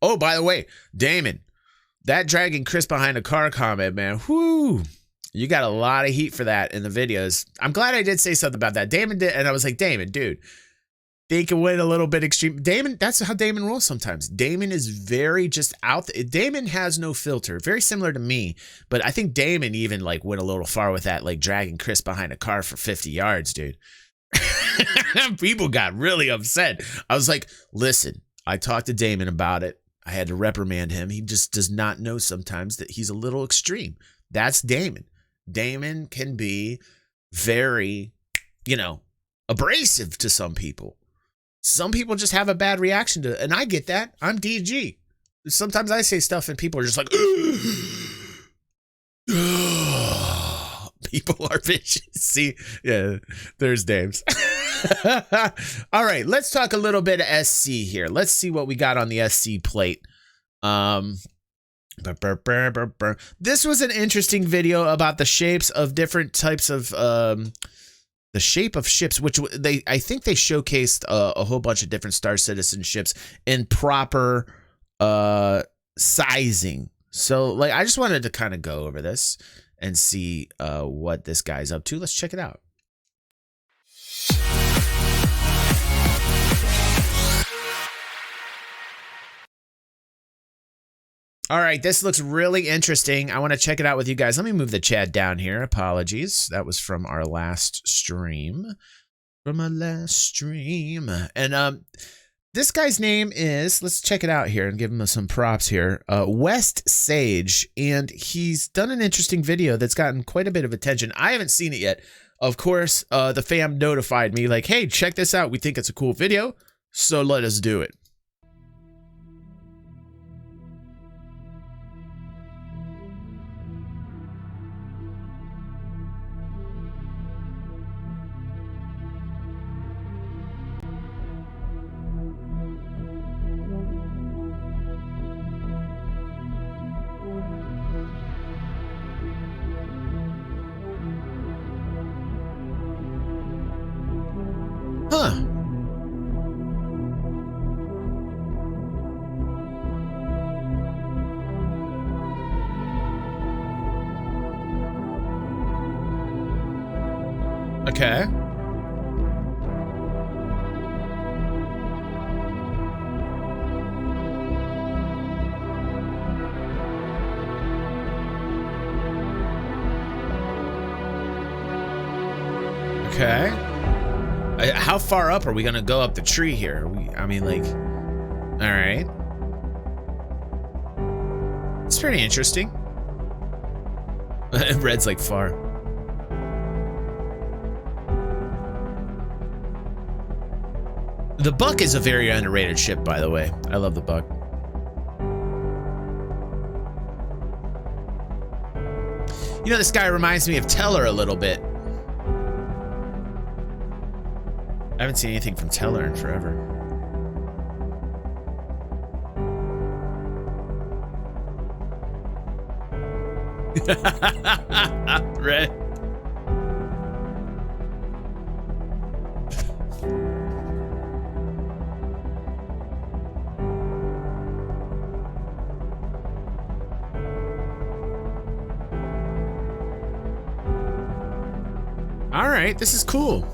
Oh, by the way, Damon, that dragging Chris behind a car comment, man. Whoo. You got a lot of heat for that in the videos. I'm glad I did say something about that. Damon did, and I was like, Damon, dude, they can win a little bit extreme. Damon, that's how Damon rolls sometimes. Damon is very just out. Damon has no filter, very similar to me. But I think Damon even like went a little far with that, like dragging Chris behind a car for 50 yards, dude. People got really upset. I was like, listen, I talked to Damon about it. I had to reprimand him. He just does not know sometimes that he's a little extreme. That's Damon. Damon can be very, you know, abrasive to some people. Some people just have a bad reaction to it, and I get that. I'm DG. Sometimes I say stuff and people are just like, people are vicious. See, yeah, there's Dames. All right, let's talk a little bit of SC here. Let's see what we got on the SC plate. This was an interesting video about the shapes of different types of the shape of ships, which I think they showcased a whole bunch of different Star Citizen ships in proper sizing. So like I just wanted to kind of go over this and see what this guy's up to. Let's check it out. All right, this looks really interesting. I want to check it out with you guys. Let me move the chat down here. Apologies. That was from our last stream. And this guy's name is, let's check it out here and give him some props here. West Sage, and he's done an interesting video that's gotten quite a bit of attention. I haven't seen it yet. Of course, the fam notified me like, hey, check this out. We think it's a cool video, so let us do it. Huh. Okay. Okay. How far up are we gonna go up the tree here? I mean, like, all right. It's pretty interesting. Red's like far. The Buck is a very underrated ship, by the way. I love the Buck. You know, this guy reminds me of Teller a little bit. I haven't seen anything from Teller in forever. Red. All right, this is cool.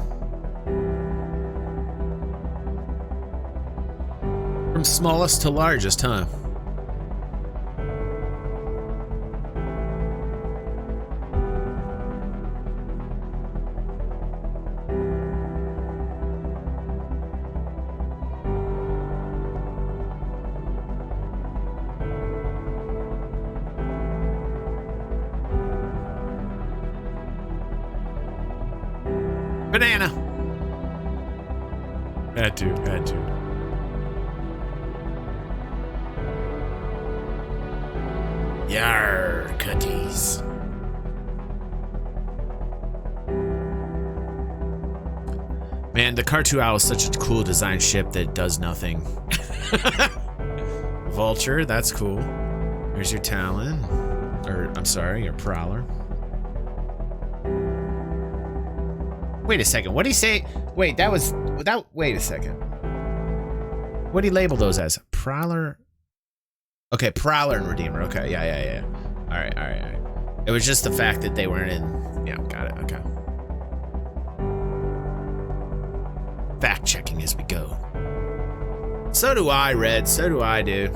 From smallest to largest, huh? Banana. Had to. Yar, cookies. Man, the Car 2 Owl is such a cool design ship that does nothing. Vulture, that's cool. Here's your Talon. Or, I'm sorry, your Prowler. Wait a second, what'd he say? Wait, wait a second. What'd he label those as? Prowler? Okay, Prowler and Redeemer. Okay, yeah. All right. It was just the fact that they weren't in. Yeah, got it. Okay. Fact checking as we go. So do I, Red. So do I, dude.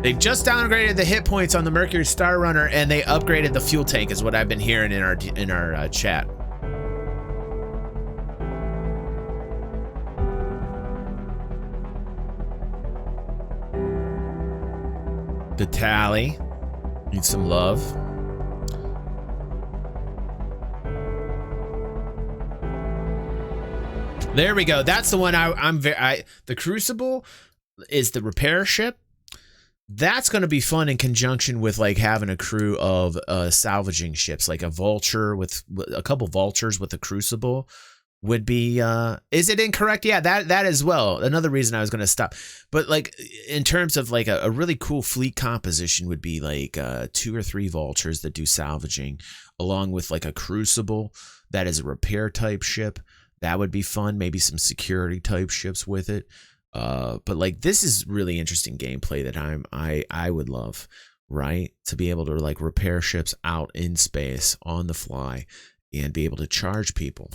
They just downgraded the hit points on the Mercury Star Runner, and they upgraded the fuel tank, is what I've been hearing in our chat. The tally needs some love. There we go. That's the one the Crucible is the repair ship. That's going to be fun in conjunction with like having a crew of salvaging ships, like a Vulture with a couple Vultures with a Crucible would be. Is it incorrect? Yeah, that as well. Another reason I was going to stop. But like in terms of like a really cool fleet composition would be like 2 or 3 Vultures that do salvaging, along with like a Crucible that is a repair type ship. That would be fun. Maybe some security type ships with it. But like this is really interesting gameplay that I would love, right? To be able to like repair ships out in space on the fly and be able to charge people.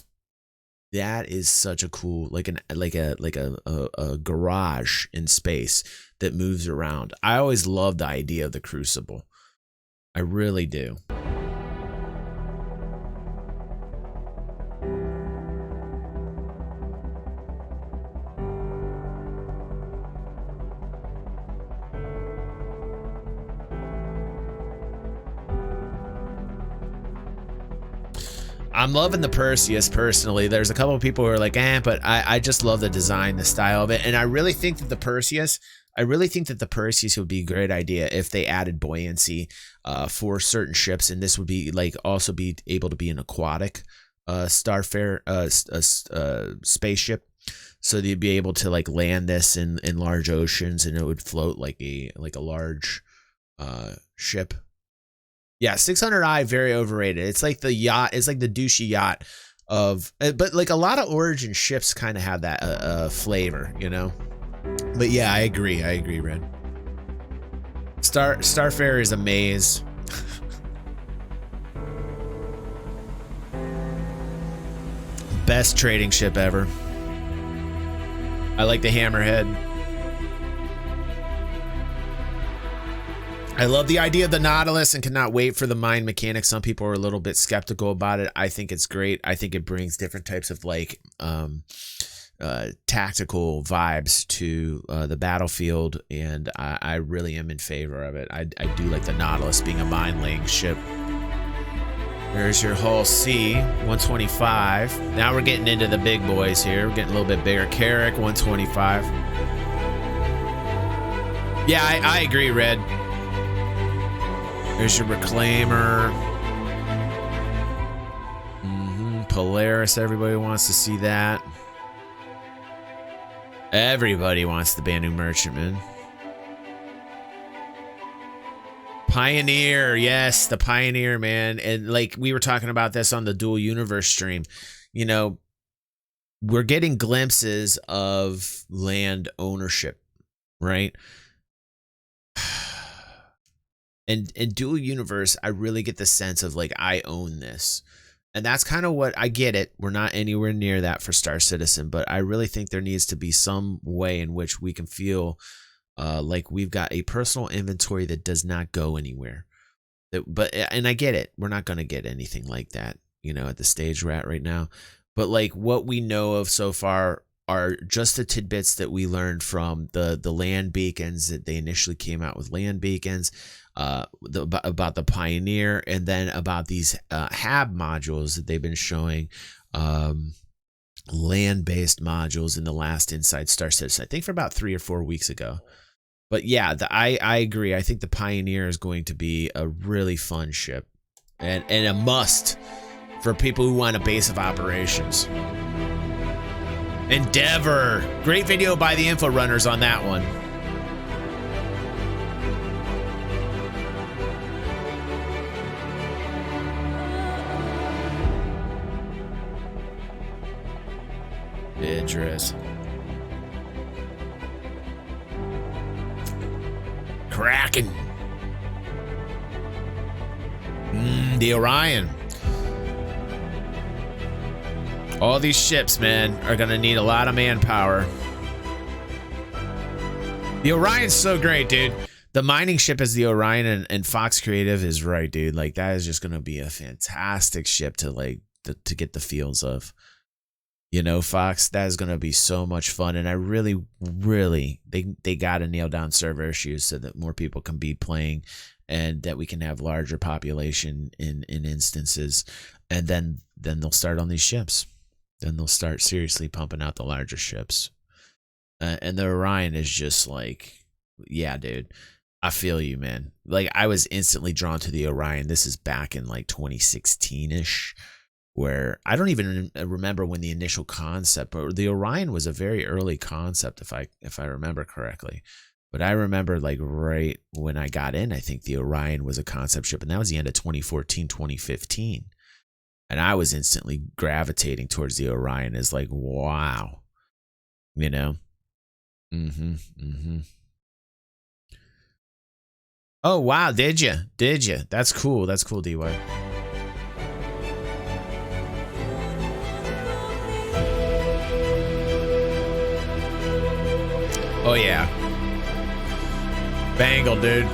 That is such a cool like a garage in space that moves around. I always love the idea of the Crucible. I really do. I'm loving the Perseus personally. There's a couple of people who are like, but I just love the design, the style of it. And I really think that the Perseus would be a great idea if they added buoyancy for certain ships. And this would be like also be able to be an aquatic spaceship. So they'd be able to like land this in large oceans and it would float like a large ship. Yeah, 600i, very overrated. It's like the yacht. It's like the douchey yacht of, but like a lot of Origin ships kind of have that flavor, you know. But yeah, I agree, Red. Starfarer is a maze. Best trading ship ever. I like the Hammerhead. I love the idea of the Nautilus and cannot wait for the mind mechanics. Some people are a little bit skeptical about it. I think it's great. I think it brings different types of like tactical vibes to the battlefield, and I really am in favor of it. I do like the Nautilus being a mine-laying ship. There's your Hull C, 125. Now we're getting into the big boys here. We're getting a little bit bigger. CARRACK, 125. Yeah, I agree, Red. There's your Reclaimer. Polaris, everybody wants to see that. Everybody wants the BANU Merchantman. Pioneer, yes, the Pioneer, man. And like we were talking about this on the Dual Universe stream, you know, we're getting glimpses of land ownership, right? And in Dual Universe, I really get the sense of like, I own this. And that's kind of what I get it. We're not anywhere near that for Star Citizen, but I really think there needs to be some way in which we can feel like we've got a personal inventory that does not go anywhere. And I get it. We're not going to get anything like that, you know, at the stage we're at right now. But like what we know of so far are just the tidbits that we learned from the land beacons that they initially came out with land beacons. About the Pioneer, and then about these HAB modules that they've been showing, land-based modules in the last Inside Star Citizen, I think for about 3 or 4 weeks ago. But yeah, I agree. I think the Pioneer is going to be a really fun ship and a must for people who want a base of operations. Endeavor. Great video by the info runners on that one. Idris. Kraken. The Orion. All these ships, man, are gonna need a lot of manpower. The Orion's so great, dude. The mining ship as the Orion and Fox Creative is right, dude. Like, that is just gonna be a fantastic ship to like to get the feels of. You know, Fox, that is gonna be so much fun. And I really, they gotta nail down server issues so that more people can be playing and that we can have larger population in instances. And then they'll start on these ships. Then they'll start seriously pumping out the larger ships. And the Orion is just like, yeah, dude, I feel you, man. Like, I was instantly drawn to the Orion. This is back in like 2016-ish, where I don't even remember when the initial concept, but the Orion was a very early concept, if I remember correctly. But I remember, like, right when I got in, I think the Orion was a concept ship, and that was the end of 2014, 2015. And I was instantly gravitating towards the Orion as like, wow, you know? Oh, wow. Did you? That's cool. That's cool, DY. Oh, yeah. Bengal, dude.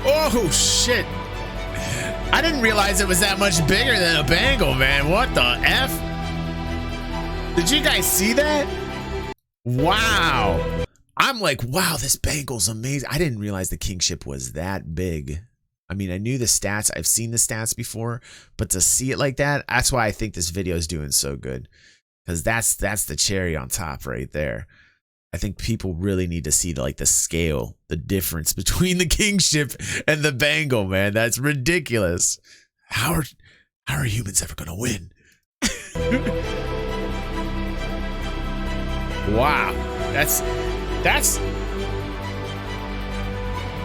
Oh, shit. I didn't realize it was that much bigger than a Bengal, man. What the F? Did you guys see that? Wow. I'm like, wow, this Bengal's amazing. I didn't realize the Kingship was that big. I mean, I knew the stats. I've seen the stats before, but to see it like that, that's why I think this video is doing so good. Because that's the cherry on top right there. I think people really need to see the scale, the difference between the Kingship and the Bengal, man. That's ridiculous. How are humans ever gonna win? Wow, that's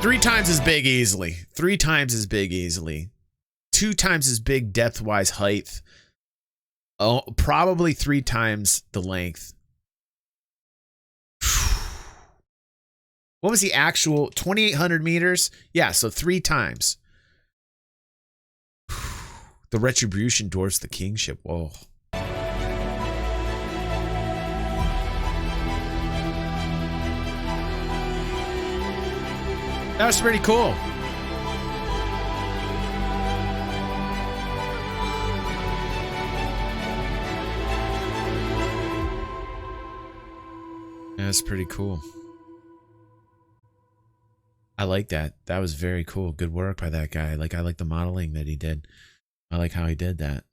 3 times as big easily. 3 times as big easily. 2 times as big depth-wise height. Oh, probably 3 times the length. What was the actual 2,800 meters? Yeah, so 3 times. The Retribution dwarfs the Kingship. Whoa. That was pretty cool. That's pretty cool. I like that. That was very cool. Good work by that guy. I like the modeling that he did. I like how he did that.